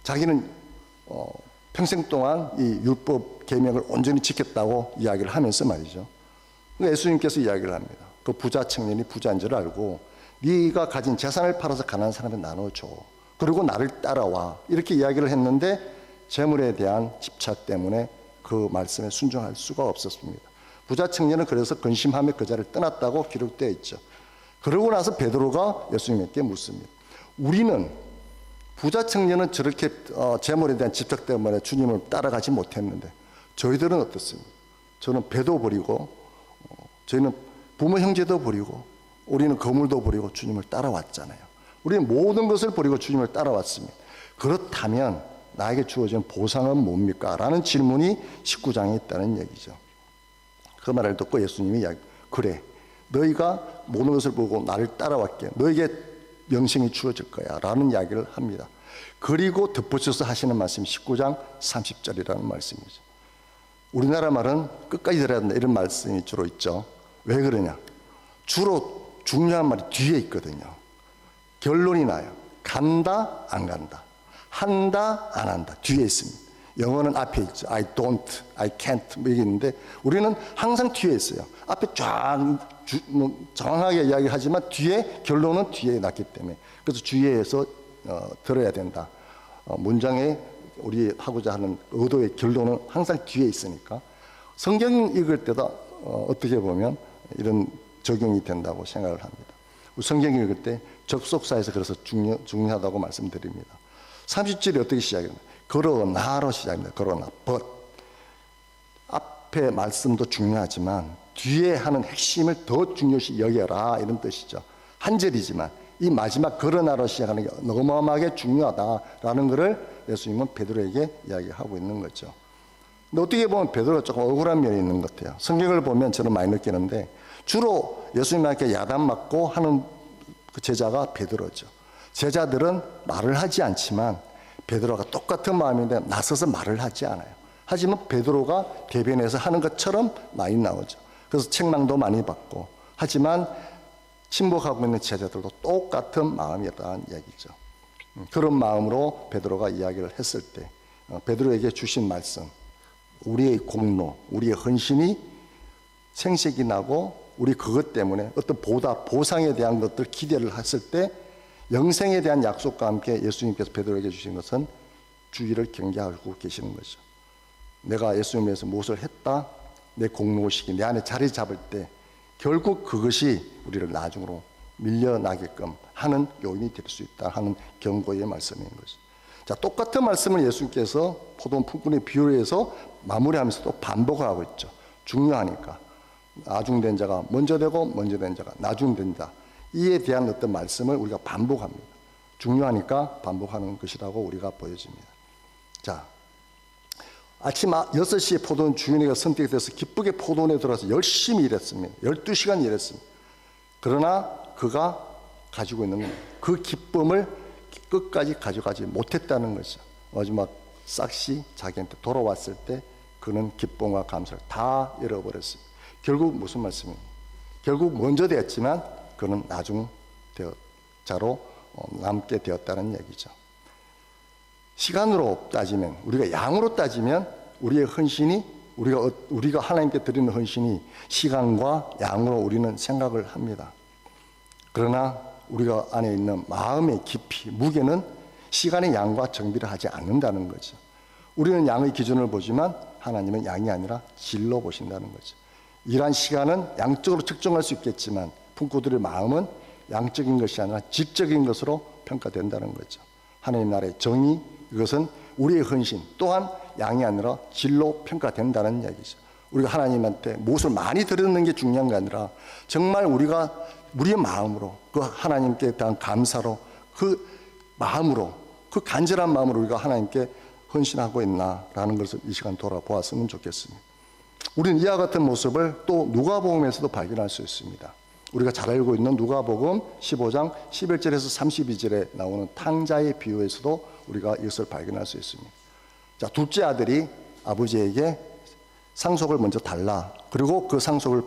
자기는 평생 동안 이 율법 계명을 온전히 지켰다고 이야기를 하면서 말이죠. 예수님께서 이야기를 합니다. 그 부자 청년이 부자인 줄 알고 네가 가진 재산을 팔아서 가난한 사람에 나눠줘. 그리고 나를 따라와. 이렇게 이야기를 했는데 재물에 대한 집착 때문에 그 말씀에 순종할 수가 없었습니다. 부자 청년은 그래서 근심하며 그 자리를 떠났다고 기록되어 있죠. 그러고 나서 베드로가 예수님께 묻습니다. 우리는 부자 청년은 저렇게 재물에 대한 집착 때문에 주님을 따라가지 못했는데 저희들은 어떻습니까? 저는 배도 버리고 저희는 부모 형제도 버리고 우리는 거물도 버리고 주님을 따라왔잖아요. 우리는 모든 것을 버리고 주님을 따라왔습니다. 그렇다면 나에게 주어진 보상은 뭡니까? 라는 질문이 19장에 있다는 얘기죠. 그 말을 듣고 예수님이 그래, 너희가 모든 것을 보고 나를 따라왔기에 너에게 영생이 주어질 거야 라는 이야기를 합니다. 그리고 덧붙여서 하시는 말씀이 19장 30절이라는 말씀이죠. 우리나라 말은 끝까지 들어야 된다 이런 말씀이 주로 있죠. 왜 그러냐? 주로 중요한 말이 뒤에 있거든요. 결론이 나요. 간다 안 간다, 한다 안 한다 뒤에 있습니다. 영어는 앞에 있죠. I don't, I can't 뭐 이게 있는데 우리는 항상 뒤에 있어요. 앞에 정확하게 이야기하지만 뒤에 결론은 뒤에 났기 때문에 그래서 주의해서 들어야 된다. 문장에 우리 하고자 하는 의도의 결론은 항상 뒤에 있으니까 성경 읽을 때도 어떻게 보면 이런 적용이 된다고 생각을 합니다. 성경 읽을 때 접속사에서 그래서 중요하다고 말씀드립니다. 30절이 어떻게 시작합니까? 그러나로 시작합니다. 그러나 but 앞에 말씀도 중요하지만 뒤에 하는 핵심을 더 중요시 여겨라 이런 뜻이죠. 한 절이지만 이 마지막 그러나로 시작하는 게 어마어마하게 중요하다라는 것을 예수님은 베드로에게 이야기하고 있는 거죠. 근데 어떻게 보면 베드로가 조금 억울한 면이 있는 것 같아요. 성경을 보면 저는 많이 느끼는데 주로 예수님한테 야단 맞고 하는 그 제자가 베드로죠. 제자들은 말을 하지 않지만 베드로가 똑같은 마음인데 나서서 말을 하지 않아요. 하지만 베드로가 대변해서 하는 것처럼 많이 나오죠. 그래서 책망도 많이 받고 하지만 침묵하고 있는 제자들도 똑같은 마음이었다는 얘기죠. 그런 마음으로 베드로가 이야기를 했을 때 베드로에게 주신 말씀, 우리의 공로, 우리의 헌신이 생색이 나고 우리 그것 때문에 어떤 보상에 대한 것들 기대를 했을 때 영생에 대한 약속과 함께 예수님께서 베드로에게 주신 것은 주의를 경계하고 계시는 거죠. 내가 예수님을 위해서 무엇을 했다, 내 공로의식이 내 안에 자리 잡을 때 결국 그것이 우리를 나중으로 밀려나게끔 하는 요인이 될 수 있다 하는 경고의 말씀인 거죠. 자, 똑같은 말씀을 예수님께서 포도원 품꾼의 비유를 해서 마무리하면서 또 반복을 하고 있죠. 중요하니까 나중된 자가 먼저 되고 먼저 된 자가 나중된 자, 이에 대한 어떤 말씀을 우리가 반복합니다. 중요하니까 반복하는 것이라고 우리가 보여집니다. 자, 아침 6시에 포도원 주인에게 선택이 돼서 기쁘게 포도원에 들어와서 열심히 일했습니다. 12시간 일했습니다. 그러나 그가 가지고 있는 그 기쁨을 끝까지 가져가지 못했다는 거죠. 마지막 싹시 자기한테 돌아왔을 때 그는 기쁨과 감사를 다 잃어버렸습니다. 결국 무슨 말씀입니까? 결국 먼저 되었지만 그는 나중 자로 남게 되었다는 얘기죠. 시간으로 따지면, 우리가 양으로 따지면 우리의 헌신이 우리가 하나님께 드리는 헌신이 시간과 양으로 우리는 생각을 합니다. 그러나 우리가 안에 있는 마음의 깊이, 무게는 시간의 양과 정비를 하지 않는다는 거죠. 우리는 양의 기준을 보지만 하나님은 양이 아니라 질로 보신다는 거죠. 이러한 시간은 양적으로 측정할 수 있겠지만 품고들의 마음은 양적인 것이 아니라 질적인 것으로 평가된다는 거죠. 하나님 나라의 정의, 이것은 우리의 헌신 또한 양이 아니라 질로 평가된다는 얘기죠. 우리가 하나님한테 무엇을 많이 드리는 게 중요한 게 아니라 정말 우리가 우리의 마음으로 그 하나님께 대한 감사로 그 마음으로 그 간절한 마음으로 우리가 하나님께 헌신하고 있나라는 것을 이 시간 돌아보았으면 좋겠습니다. 우리는 이와 같은 모습을 또 누가복음에서도 발견할 수 있습니다. 우리가 잘 알고 있는 누가복음 15장 11절에서 32절에 나오는 탕자의 비유에서도 우리가 이것을 발견할 수 있습니다. 자, 둘째 아들이 아버지에게 상속을 먼저 달라. 그리고 그 상속을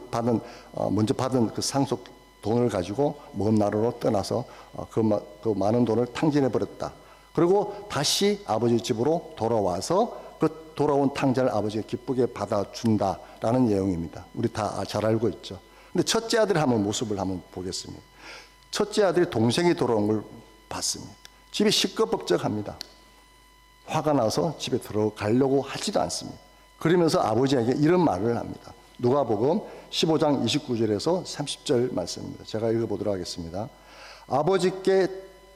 먼저 받은 그 상속 돈을 가지고 먼 나라로 떠나서 그 많은 돈을 탕진해 버렸다. 그리고 다시 아버지 집으로 돌아와서 그 돌아온 탕자를 아버지가 기쁘게 받아준다라는 내용입니다. 우리 다 잘 알고 있죠. 근데 첫째 아들이 모습을 한번 보겠습니다. 첫째 아들이 동생이 돌아온 걸 봤습니다. 집이 시끌벅적합니다. 화가 나서 집에 들어가려고 하지도 않습니다. 그러면서 아버지에게 이런 말을 합니다. 누가복음 15장 29절에서 30절 말씀입니다. 제가 읽어보도록 하겠습니다. 아버지께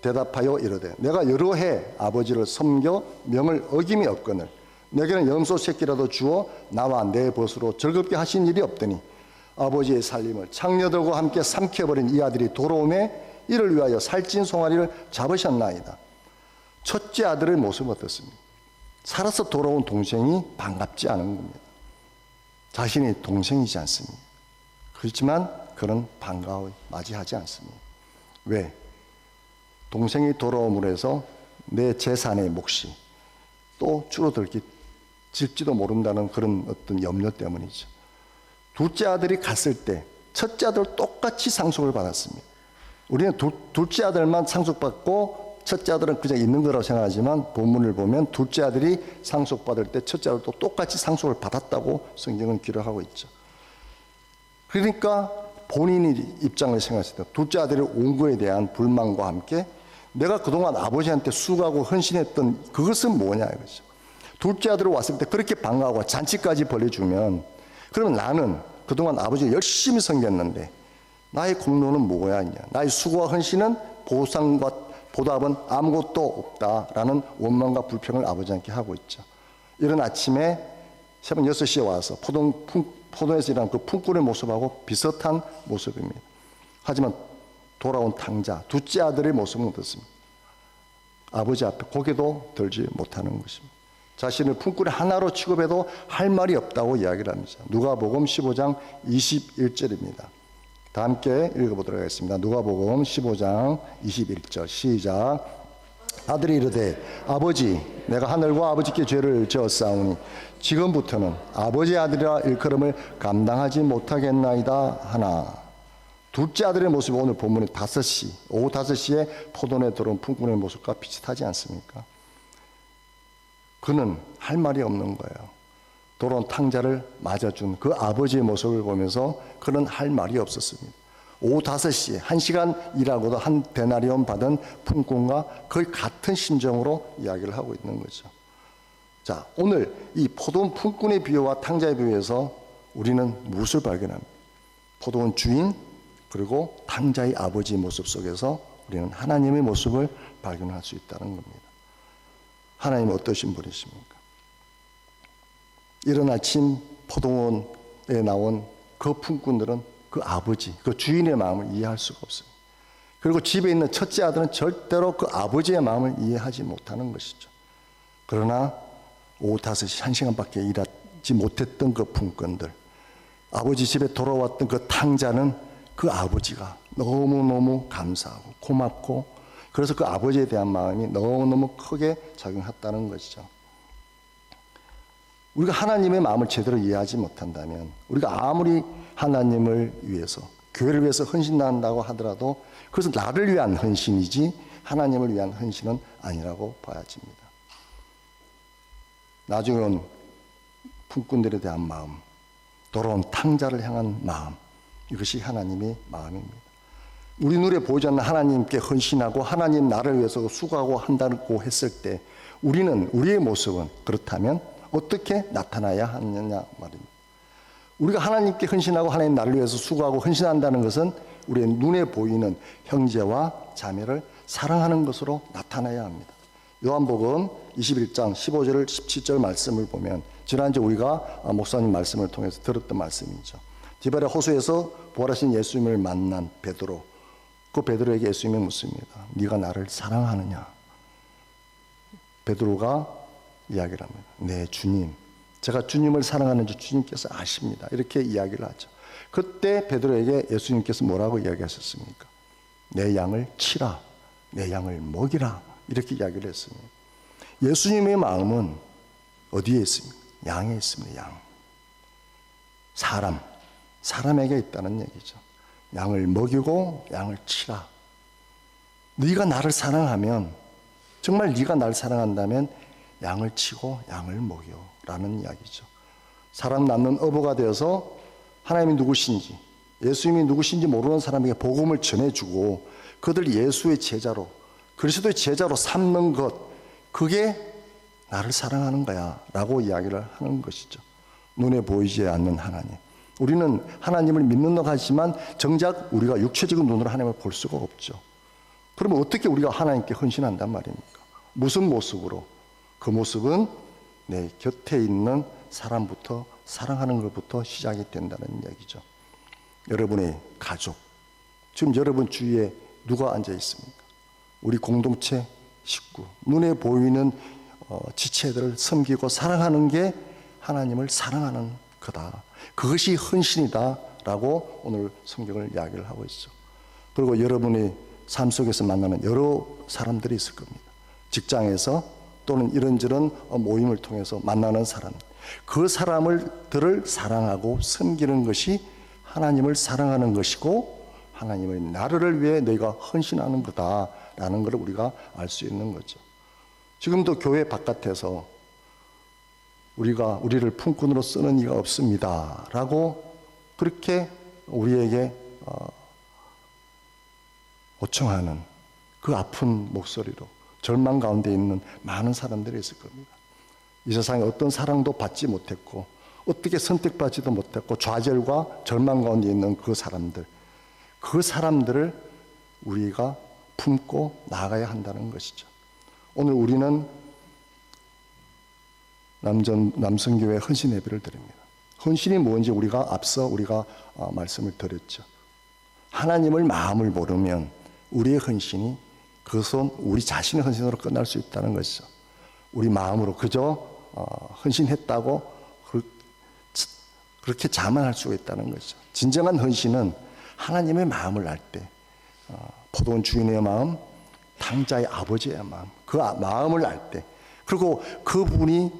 대답하여 이르되 내가 여러 해 아버지를 섬겨 명을 어김이 없거늘 내게는 염소 새끼라도 주어 나와 내 벗으로 즐겁게 하신 일이 없더니 아버지의 살림을 창녀들과 함께 삼켜버린 이 아들이 돌아오매 이를 위하여 살찐 송아리를 잡으셨나이다. 첫째 아들의 모습은 어떻습니까? 살아서 돌아온 동생이 반갑지 않은 겁니다. 자신이 동생이지 않습니다. 그렇지만 그는 반가워 맞이하지 않습니다. 왜? 동생이 돌아옴으로 해서 내 재산의 몫이 또 줄어들지도 모른다는 그런 어떤 염려 때문이죠. 둘째 아들이 갔을 때 첫째 아들 똑같이 상속을 받았습니다. 우리는 둘째 아들만 상속받고 첫째 아들은 그냥 있는 거라고 생각하지만 본문을 보면 둘째 아들이 상속받을 때 첫째 아들도 똑같이 상속을 받았다고 성경은 기록하고 있죠. 그러니까 본인이 입장을 생각했을 때 둘째 아들이 온 거에 대한 불만과 함께 내가 그동안 아버지한테 수고하고 헌신했던 그것은 뭐냐 이거죠. 둘째 아들이 왔을 때 그렇게 반가워하고 잔치까지 벌려주면 그러면 나는 그동안 아버지가 열심히 섬겼는데 나의 공로는 뭐야 있냐. 나의 수고와 헌신은 보상과 보답은 아무것도 없다라는 원망과 불평을 아버지한테 하고 있죠. 이런 아침에 새벽 6시에 와서 포도에서 일어난 그 품꾼의 모습하고 비슷한 모습입니다. 하지만 돌아온 탕자, 둘째 아들의 모습은 어떻습니까? 아버지 앞에 고개도 들지 못하는 것입니다. 자신을 품꾼의 하나로 취급해도 할 말이 없다고 이야기를 합니다. 누가복음 15장 21절입니다. 다 함께 읽어보도록 하겠습니다. 누가복음 15장 21절 시작. 아들이 이르되 아버지 내가 하늘과 아버지께 죄를 지었사오니 지금부터는 아버지의 아들이라 일컬음을 감당하지 못하겠나이다 하나. 둘째 아들의 모습이 오늘 본문의 오후 5시에 포도원에 들어온 품꾼의 모습과 비슷하지 않습니까? 그는 할 말이 없는 거예요. 돌아온 탕자를 맞아준 그 아버지의 모습을 보면서 그는 할 말이 없었습니다. 오후 5시에 1시간 일하고도 한 데나리온 받은 품꾼과 거의 같은 심정으로 이야기를 하고 있는 거죠. 자, 오늘 이 포도원 품꾼의 비유와 탕자의 비유에서 우리는 무엇을 발견합니까? 포도원 주인 그리고 탕자의 아버지의 모습 속에서 우리는 하나님의 모습을 발견할 수 있다는 겁니다. 하나님은 어떠신 분이십니까? 이른 아침 포도원에 나온 그 품꾼들은 그 아버지, 그 주인의 마음을 이해할 수가 없습니다. 그리고 집에 있는 첫째 아들은 절대로 그 아버지의 마음을 이해하지 못하는 것이죠. 그러나 오후 5시 1시간밖에 일하지 못했던 그 품꾼들, 아버지 집에 돌아왔던 그 탕자는 그 아버지가 너무너무 감사하고 고맙고 그래서 그 아버지에 대한 마음이 너무너무 크게 작용했다는 것이죠. 우리가 하나님의 마음을 제대로 이해하지 못한다면 우리가 아무리 하나님을 위해서 교회를 위해서 헌신한다고 하더라도 그것은 나를 위한 헌신이지 하나님을 위한 헌신은 아니라고 봐야집니다. 나중에는 품꾼들에 대한 마음, 돌아온 탕자를 향한 마음, 이것이 하나님의 마음입니다. 우리 눈에 보이지 않는 하나님께 헌신하고 하나님 나를 위해서 수고하고 한다고 했을 때 우리의 모습은 그렇다면 어떻게 나타나야 하느냐 말입니다. 우리가 하나님께 헌신하고 하나님 나를 위해서 수고하고 헌신한다는 것은 우리의 눈에 보이는 형제와 자매를 사랑하는 것으로 나타나야 합니다. 요한복음 21장 15절 17절 말씀을 보면 지난주 우리가 목사님 말씀을 통해서 들었던 말씀이죠. 디바레 호수에서 부활하신 예수님을 만난 베드로, 그 베드로에게 예수님이 묻습니다. 네가 나를 사랑하느냐? 베드로가 이야기를 합니다. 네, 주님. 제가 주님을 사랑하는지 주님께서 아십니다. 이렇게 이야기를 하죠. 그때 베드로에게 예수님께서 뭐라고 이야기하셨습니까? 내 양을 치라, 내 양을 먹이라, 이렇게 이야기를 했습니다. 예수님의 마음은 어디에 있습니까? 양에 있습니다. 양. 사람에게 있다는 얘기죠. 양을 먹이고 양을 치라. 네가 나를 사랑하면, 정말 네가 나를 사랑한다면 양을 치고 양을 먹여라는 이야기죠. 사람 낳는 어부가 되어서 하나님이 누구신지, 예수님이 누구신지 모르는 사람에게 복음을 전해주고 그들 예수의 제자로, 그리스도의 제자로 삼는 것, 그게 나를 사랑하는 거야 라고 이야기를 하는 것이죠. 눈에 보이지 않는 하나님. 우리는 하나님을 믿는 것 같지만 정작 우리가 육체적인 눈으로 하나님을 볼 수가 없죠. 그러면 어떻게 우리가 하나님께 헌신한단 말입니까? 무슨 모습으로? 그 모습은 내 곁에 있는 사람부터, 사랑하는 것부터 시작이 된다는 이야기죠. 여러분의 가족, 지금 여러분 주위에 누가 앉아 있습니까? 우리 공동체 식구, 눈에 보이는 지체들을 섬기고 사랑하는 게 하나님을 사랑하는 거다. 그것이 헌신이다 라고 오늘 성경을 이야기를 하고 있죠. 그리고 여러분의 삶 속에서 만나는 여러 사람들이 있을 겁니다. 직장에서 또는 이런저런 모임을 통해서 만나는 사람, 그 사람들을 사랑하고 섬기는 것이 하나님을 사랑하는 것이고 하나님의 나라를 위해 너희가 헌신하는 거다라는 걸 우리가 알 수 있는 거죠. 지금도 교회 바깥에서 우리를 품꾼으로 쓰는 이가 없습니다 라고 그렇게 우리에게 요청하는 그 아픈 목소리로 절망 가운데 있는 많은 사람들이 있을 겁니다. 이 세상에 어떤 사랑도 받지 못했고 어떻게 선택받지도 못했고 좌절과 절망 가운데 있는 그 사람들을 우리가 품고 나아가야 한다는 것이죠. 오늘 우리는 남성교회 헌신 예배를 드립니다. 헌신이 뭔지 앞서 우리가 말씀을 드렸죠. 하나님을 마음을 모르면 우리의 헌신이 그것은 우리 자신의 헌신으로 끝날 수 있다는 것이죠. 우리 마음으로 그저 헌신했다고 그렇게 자만할 수가 있다는 것이죠. 진정한 헌신은 하나님의 마음을 알 때, 포도원 주인의 마음, 탕자의 아버지의 마음, 그 마음을 알 때, 그리고 그분이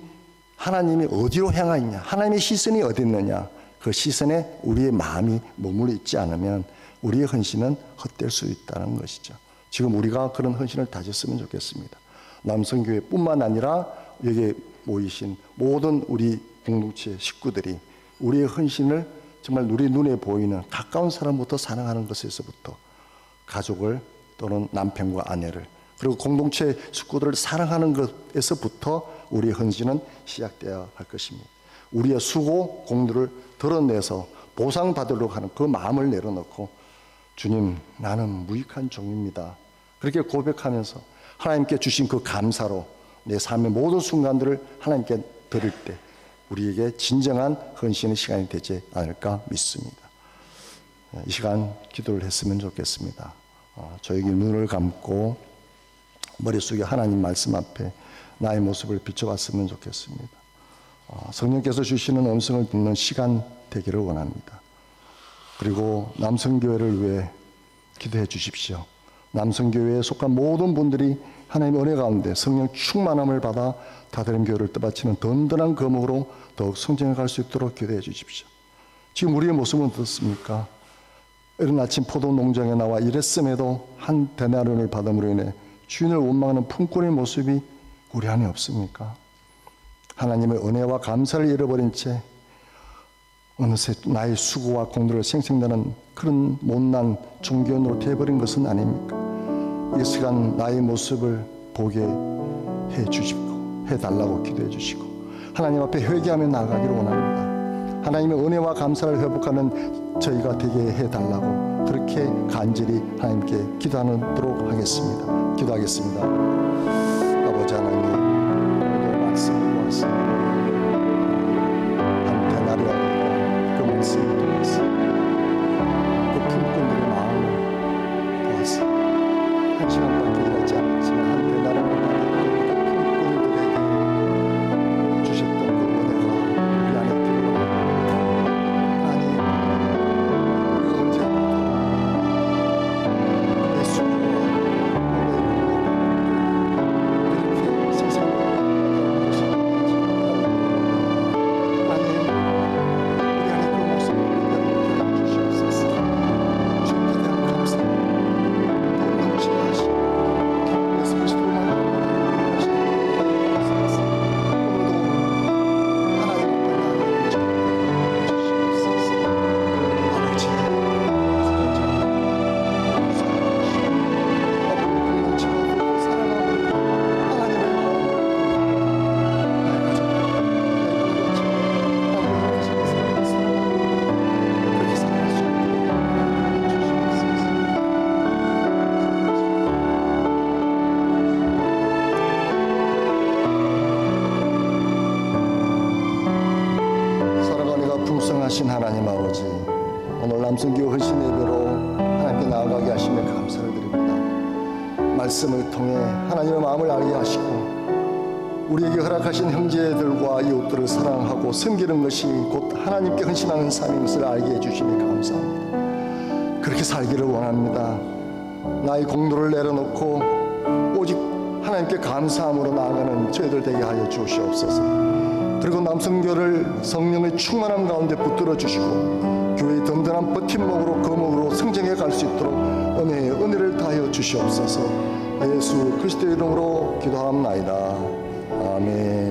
하나님이 어디로 향하 있냐, 하나님의 시선이 어디 있느냐, 그 시선에 우리의 마음이 머물러 있지 않으면 우리의 헌신은 헛될 수 있다는 것이죠. 지금 우리가 그런 헌신을 다졌으면 좋겠습니다. 남성교회뿐만 아니라 여기에 모이신 모든 우리 공동체 식구들이 우리의 헌신을 정말 우리 눈에 보이는 가까운 사람부터 사랑하는 것에서부터 가족을 또는 남편과 아내를 그리고 공동체 식구들을 사랑하는 것에서부터 우리의 헌신은 시작되어야 할 것입니다. 우리의 수고 공들을 드러내서 보상받으려고 하는 그 마음을 내려놓고 주님, 나는 무익한 종입니다. 그렇게 고백하면서 하나님께 주신 그 감사로 내 삶의 모든 순간들을 하나님께 드릴 때 우리에게 진정한 헌신의 시간이 되지 않을까 믿습니다. 이 시간 기도를 했으면 좋겠습니다. 저에게 눈을 감고 머릿속에 하나님 말씀 앞에 나의 모습을 비춰봤으면 좋겠습니다. 성령께서 주시는 음성을 듣는 시간 되기를 원합니다. 그리고 남성교회를 위해 기도해 주십시오. 남성교회에 속한 모든 분들이 하나님의 은혜 가운데 성령 충만함을 받아 다다른 교회를 떠받치는 든든한 거목으로 더욱 성장해 갈 수 있도록 기도해 주십시오. 지금 우리의 모습은 어떻습니까? 이른 아침 포도 농장에 나와 일했음에도 한 데나리온을 받음으로 인해 주인을 원망하는 품꾼의 모습이 우리 안에 없습니까? 하나님의 은혜와 감사를 잃어버린 채 어느새 나의 수고와 공로를 생생내는 그런 못난 종교인으로 되어버린 것은 아닙니까? 이 시간 나의 모습을 보게 해주시고 해달라고 기도해 주시고 하나님 앞에 회개하며 나아가기를 원합니다. 하나님의 은혜와 감사를 회복하는 저희가 되게 해달라고 그렇게 간절히 하나님께 기도하도록 하겠습니다. 기도하겠습니다. 아버지 하나님, 오늘 말씀을 보았습니다. 한때 나를 그 말씀을 통해서 그 품꾼들의 마음을 보았습니다. 한 시간밖에 일하지 않았지만 한때 나를 품꾼들에게 주셨던 그 은혜가 우리 안에 들어옵니다. 아니, 우리가 언제부터 내 수고와 이렇게 세상을 모습을 하나님, 우리 안에 그 모습을 내려놓게 주시옵소서. 주님께 대한 감사를 더 넘치게 하시고 예수 그리스도로 말미암아 하시는 주옵소서. 오늘도 하나님 앞에 나아가는 저희에게 주시옵소서. 아버지, 살아가니가 풍성하신 하나님 아버지, 오늘 남성교회 헌신 예배로 하나님께 나아가게 하시며 감사를 드립니다. 말씀을 통해 하나님의 마음을 알게 하시고 우리에게 허락하신 형제들과 이웃들을 사랑하고 섬기는 것이 곧 하나님께 헌신하는 삶인 것을 알게 해주시니 감사합니다. 그렇게 살기를 원합니다. 나의 공로를 내려놓고 오직 하나님께 감사함으로 나아가는 저희들 되게 하여 주시옵소서. 그리고 남성교를 성령의 충만함 가운데 붙들어 주시고 교회의 든든한 버팀목으로 거목으로 성장해 갈 수 있도록 은혜의 은혜를 다하여 주시옵소서. 예수 그리스도의 이름으로 기도합나이다. 아멘.